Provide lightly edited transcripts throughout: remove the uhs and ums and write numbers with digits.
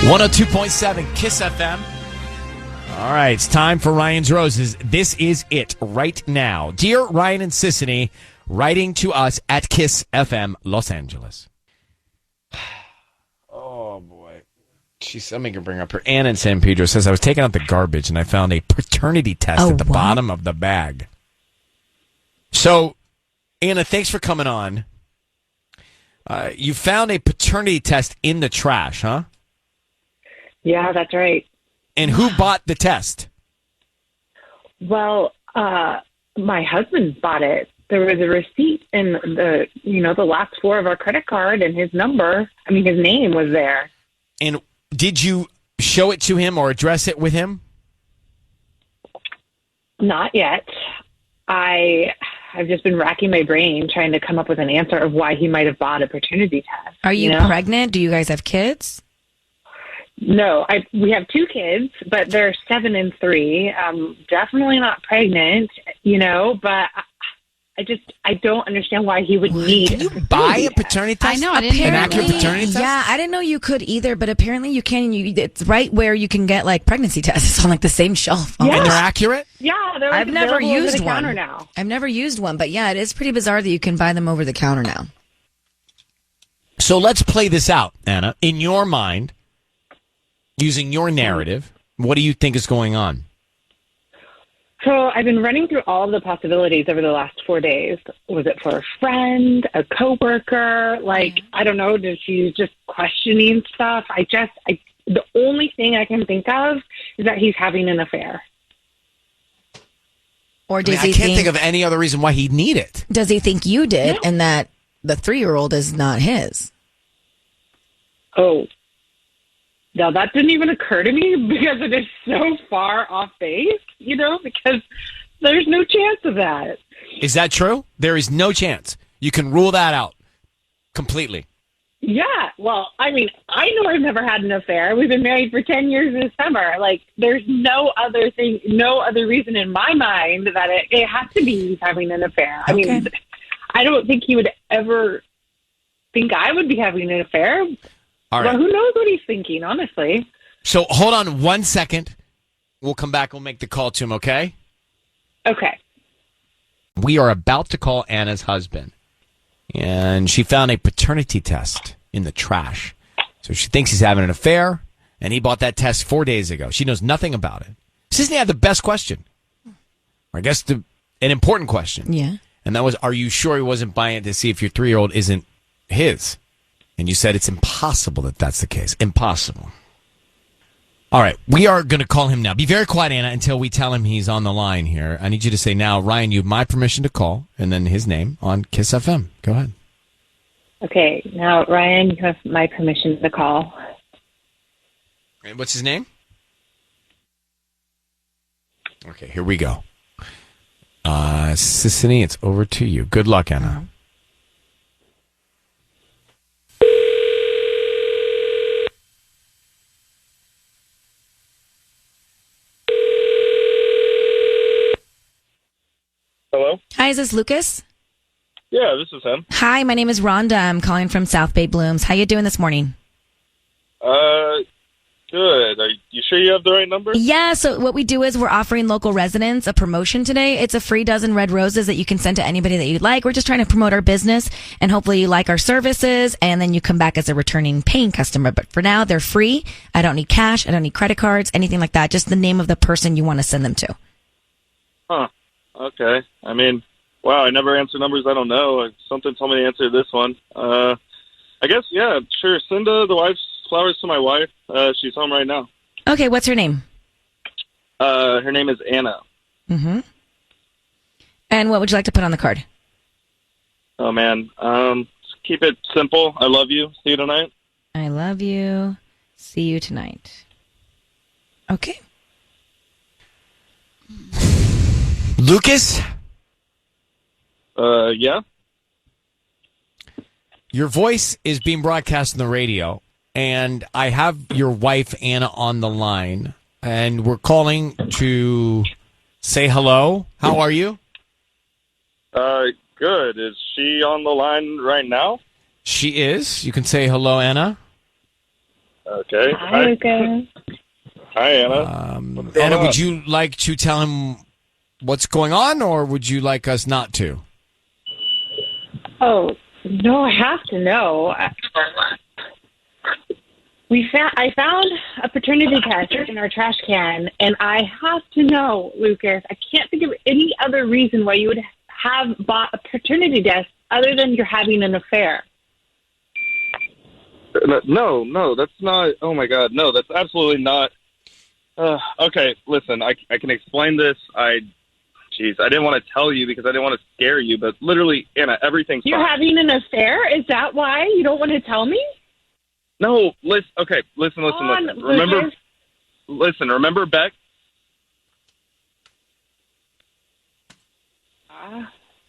102.7 KISS FM. All right, it's time for Ryan's Roses. This is it right now. Dear Ryan and Sissany, writing to us at KISS FM, Los Angeles. Oh, boy. I'm going to bring up her. Anna in San Pedro says, I was taking out the garbage and I found a paternity test at the bottom of the bag. So, Anna, thanks for coming on. You found a paternity test in the trash, huh? Yeah, that's right. And who bought the test? Well, my husband bought it. There was a receipt in the last four of our credit card, and his number. His name was there. And did you show it to him or address it with him? Not yet. I've just been racking my brain trying to come up with an answer of why he might have bought a paternity test. Are you pregnant? Do you guys have kids? No, we have two kids, but they're 7 and 3. Definitely not pregnant, but I don't understand why he would need. Can you buy a paternity test? I know, an accurate paternity test? Yeah, I didn't know you could either, but apparently you can. It's right where you can get pregnancy tests. It's on the same shelf. Yeah. And they're accurate? Yeah, they're I've never used one. Now. I've never used one, but yeah, it is pretty bizarre that you can buy them over the counter now. So let's play this out, Anna. In your mind, using your narrative, what do you think is going on? So I've been running through all of the possibilities over the last 4 days. Was it for a friend, a coworker? I don't know. Did she just questioning stuff? The only thing I can think of is that he's having an affair. Or does I can't think of any other reason why he'd need it. Does he think you did and that the 3-year-old is not his? Oh. Now, that didn't even occur to me because it is so far off base, because there's no chance of that. Is that true? There is no chance. You can rule that out completely. Yeah. Well, I know I've never had an affair. We've been married for 10 years this summer. There's no other reason in my mind that it has to be he's having an affair. Okay. I don't think he would ever think I would be having an affair. All right. Well, who knows what he's thinking, honestly. So hold on 1 second. We'll come back. We'll make the call to him, okay? Okay. We are about to call Anna's husband. And she found a paternity test in the trash. So she thinks he's having an affair. And he bought that test 4 days ago. She knows nothing about it. Sisney had the best question. Or I guess an important question. Yeah. And that was, are you sure he wasn't buying it to see if your 3-year-old isn't his? And you said it's impossible that that's the case. Impossible. All right. We are going to call him now. Be very quiet, Anna, until we tell him he's on the line here. I need you to say now, Ryan, you have my permission to call, and then his name on KISS FM. Go ahead. Okay. Now, Ryan, you have my permission to call. And what's his name? Okay, here we go. Sissany, it's over to you. Good luck, Anna. Hello? Hi, is this Lucas? Yeah, this is him. Hi, my name is Rhonda. I'm calling from South Bay Blooms. How you doing this morning? Good. Are you sure you have the right number? Yeah, so what we do is we're offering local residents a promotion today. It's a free dozen red roses that you can send to anybody that you'd like. We're just trying to promote our business, and hopefully you like our services, and then you come back as a returning paying customer. But for now, they're free. I don't need cash. I don't need credit cards, anything like that. Just the name of the person you want to send them to. Huh. Okay. Wow, I never answer numbers I don't know. Something told me to answer this one. I guess, yeah, sure. Send the wife's flowers to my wife. She's home right now. Okay, what's her name? Her name is Anna. Mm-hmm. And what would you like to put on the card? Oh, man. Just keep it simple. I love you. See you tonight. I love you. See you tonight. Okay. Lucas? Yeah? Your voice is being broadcast on the radio, and I have your wife, Anna, on the line, and we're calling to say hello. How are you? Good. Is she on the line right now? She is. You can say hello, Anna. Okay. Hi, Lucas. Hi, Anna. What's going Anna, on? would you like to tell him what's going on, or would you like us not to? Oh, no, I have to know. I found a paternity test in our trash can, and I have to know, Lucas. I can't think of any other reason why you would have bought a paternity test other than you're having an affair. No, that's not. Oh my God, no, that's absolutely not. Okay, listen, I can explain this. I didn't want to tell you because I didn't want to scare you, but literally, Anna, everything's You're fine. having an affair? Is that why you don't want to tell me? No, listen. Okay, listen. Remember, Lucas. Remember Beck?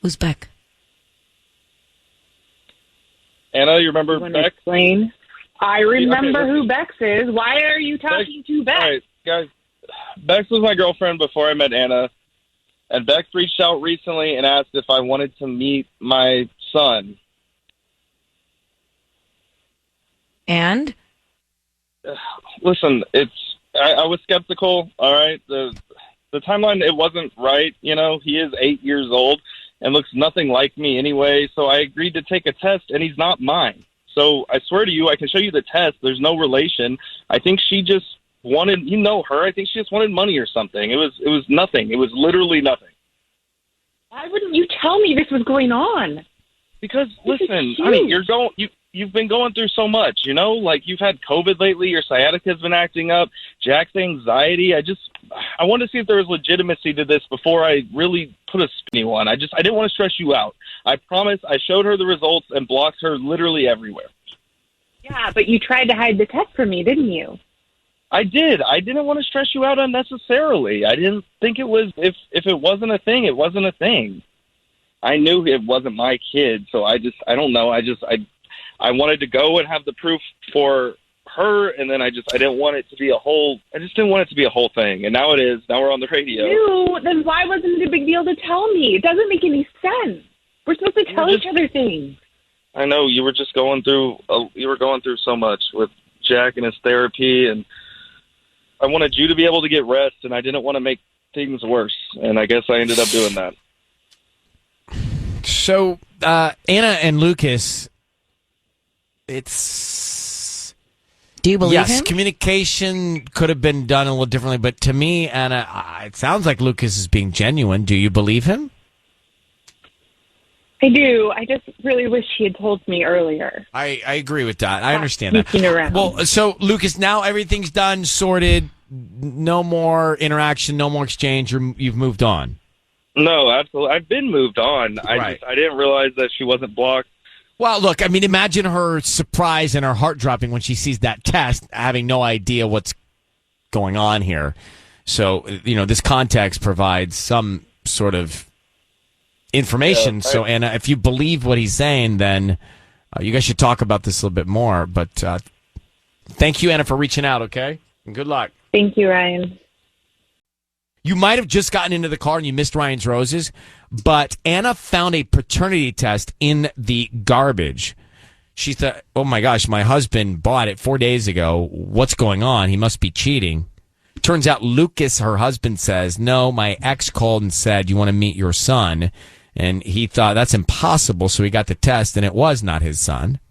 Who's Beck? Anna, you remember You want to Beck? explain? I remember Okay, who Bex is. Why are you talking to Bex? All right, guys. Bex was my girlfriend before I met Anna, and Bex reached out recently and asked if I wanted to meet my son. And? Listen, I was skeptical. All right, the timeline, it wasn't right. You know, he is 8 years old and looks nothing like me anyway. So I agreed to take a test, and he's not mine. So I swear to you, I can show you the test. There's no relation. I think she just wanted, you know her. I think she just wanted money or something. It was nothing. It was literally nothing. Why wouldn't you tell me this was going on? Because This is listen, huge. honey, you've been going through so much, you know, like you've had COVID lately, your sciatica's been acting up, Jack's anxiety. I wanted to see if there was legitimacy to this before I really put a spinny one. I didn't want to stress you out. I promise. I showed her the results and blocked her literally everywhere. Yeah, but you tried to hide the test from me, didn't you? I did. I didn't want to stress you out unnecessarily. I didn't think it was, if it wasn't a thing, it wasn't a thing. I knew it wasn't my kid, so I don't know. I wanted to go and have the proof for her, and then I didn't want it to be I just didn't want it to be a whole thing. And now it is. Now we're on the radio. You, then why wasn't it a big deal to tell me? It doesn't make any sense. We're supposed to tell each other things. I know you were just going through. You were going through so much with Jack and his therapy, and I wanted you to be able to get rest, and I didn't want to make things worse. And I guess I ended up doing that. So, Anna and Lucas, it's... Do you believe yes, him? communication could have been done a little differently, but to me, Anna, it sounds like Lucas is being genuine. Do you believe him? I do. I just really wish he had told me earlier. I agree with that. I understand that. sneaking around. Well, so, Lucas, now everything's done, sorted, no more interaction, no more exchange, you've moved on. No, absolutely. I've been moved on. Right. I didn't realize that she wasn't blocked. Well, look, I mean, imagine her surprise and her heart dropping when she sees that test, having no idea what's going on here. So, this context provides some sort of information. So, Anna, if you believe what he's saying, then you guys should talk about this a little bit more. But thank you, Anna, for reaching out, okay? And good luck. Thank you, Ryan. You might have just gotten into the car and you missed Ryan's Roses, but Anna found a paternity test in the garbage. She thought, oh my gosh, my husband bought it 4 days ago. What's going on? He must be cheating. Turns out Lucas, her husband, says, no, my ex called and said, you want to meet your son? And he thought that's impossible, so he got the test, and it was not his son.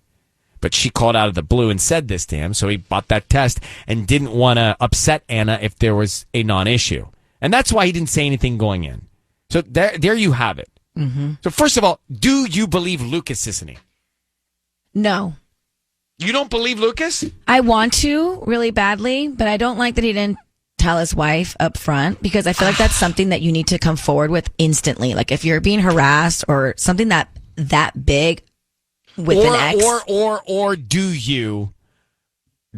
But she called out of the blue and said this to him, so he bought that test and didn't want to upset Anna if there was a non-issue. And that's why he didn't say anything going in. So there you have it. Mm-hmm. So first of all, do you believe Lucas, Sissany? No. You don't believe Lucas? I want to really badly, but I don't like that he didn't tell his wife up front, because I feel like that's something that you need to come forward with instantly. Like if you're being harassed or something that big with an ex. Or do you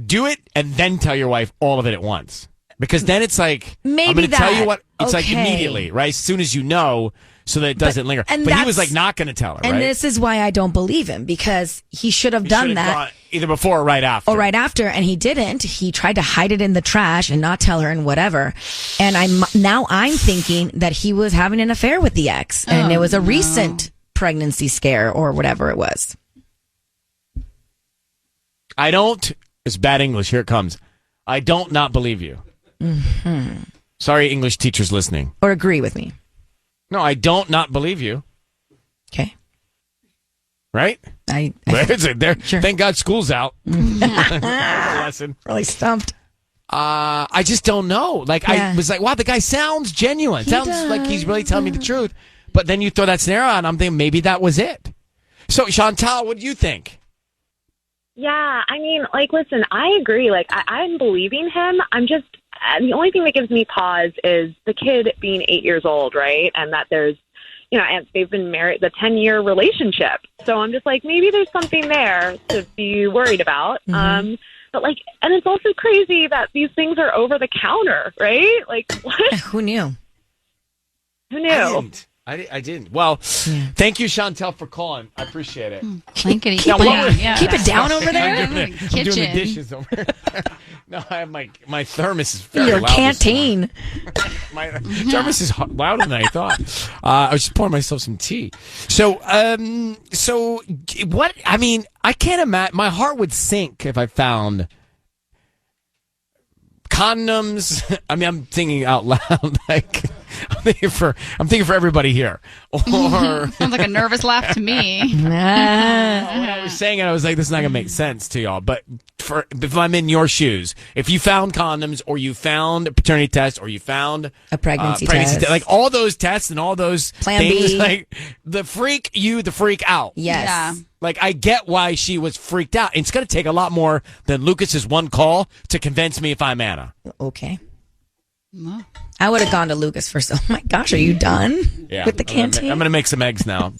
do it and then tell your wife all of it at once? Because then it's like, maybe I'm going to tell you what, it's like okay. immediately, right? As soon as you know, so that it doesn't linger. But he was like not going to tell her, and right? this is why I don't believe him, because he should have done that. Either before or right after. Or right after, and he didn't. He tried to hide it in the trash and not tell her and whatever. And now I'm thinking that he was having an affair with the ex, and it was a recent pregnancy scare or whatever it was. I don't It's bad English. Here it comes. I don't not believe you. Mm-hmm. Sorry, English teachers listening. Or agree with me. No, I don't not believe you. Okay. Right? Where is it? There. Sure. Thank God school's out. Lesson. Really stumped. I just don't know. Like, I was like, wow, the guy sounds genuine. Sounds like he's really telling me the truth. But then you throw that scenario out, and I'm thinking maybe that was it. So, Chantal, what do you think? Yeah, I mean, like, listen, I agree. Like, I'm believing him. I'm just, the only thing that gives me pause is the kid being 8 years old, right? And that there's, you know, and they've been married, the 10-year relationship. So I'm just like, maybe there's something there to be worried about. Mm-hmm. But, like, and it's also crazy that these things are over the counter, right? Like, what? Who knew? Who knew? I didn't. Well, thank you, Chantel, for calling. I appreciate it. Blankety Keep it down over there. I'm doing the dishes over there. No, I have my thermos is very Your loud. canteen. My thermos is louder than I thought. I was just pouring myself some tea. So what? I mean, I can't imagine. My heart would sink if I found condoms. I mean, I'm thinking out loud. Like, I'm thinking for everybody here. Or Sounds like a nervous laugh to me. when I was saying it, I was like, this is not gonna make sense to y'all. But if I'm in your shoes, if you found condoms, or you found a paternity test, or you found A pregnancy test. like all those tests and all those Plan things, B. like the freak out. Yes. Yeah. Like, I get why she was freaked out. It's going to take a lot more than Lucas's one call to convince me if I'm Anna. Okay. I would have gone to Lucas first. Oh my gosh, are you done with the canteen? I'm going to make some eggs now.